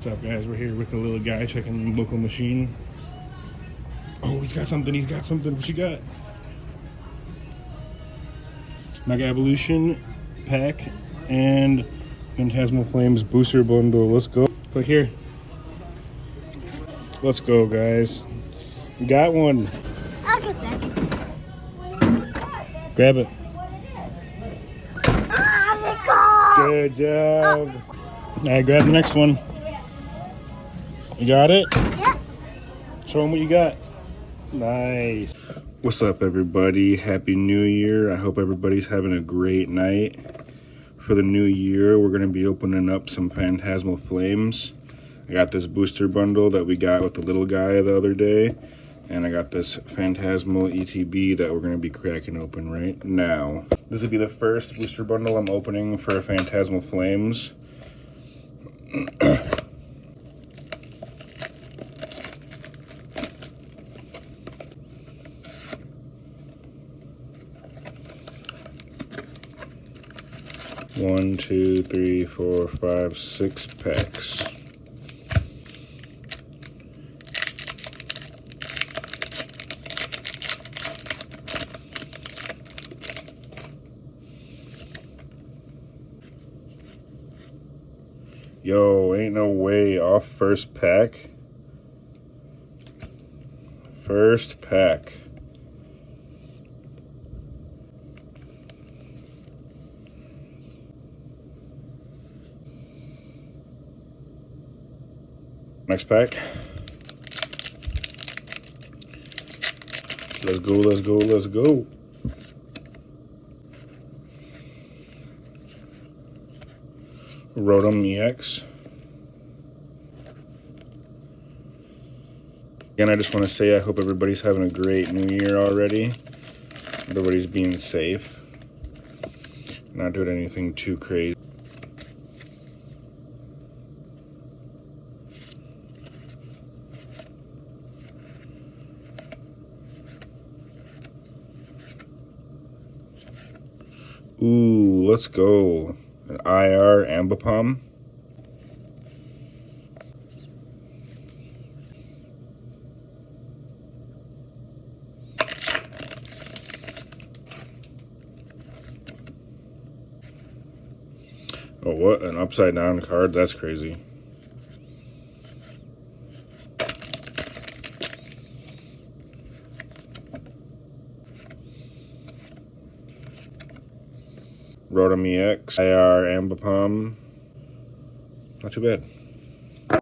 What's up, guys? We're here with the little guy checking the local machine. Oh, he's got something. What you got? Mega Evolution pack and Phantasmal Flames booster bundle. Let's go. Click here. Let's go, guys. We got one. I'll get that. Grab it. Ah, Good job. All right, grab the next one. You got it? yeah. Show them what you got. Nice. What's up, everybody? Happy New Year. I hope everybody's having a great night. For the new year, we're going to be opening up some Phantasmal Flames. I got this booster bundle that we got with the little guy the other day. And I got this Phantasmal ETB that we're going to be cracking open right now. This will be the first booster bundle I'm opening for Phantasmal Flames. One, two, three, four, five, 6 packs. Yo, ain't no way off first pack. First pack. Next pack. Let's go, let's go, let's go. Rotom EX. Again, I just want to say I hope everybody's having a great new year already. Everybody's being safe. Not doing anything too crazy. Ooh, let's go. An IR Ambipom. Oh, what? An upside down card? That's crazy. Rotom EX, IR Ambipom. Not too bad.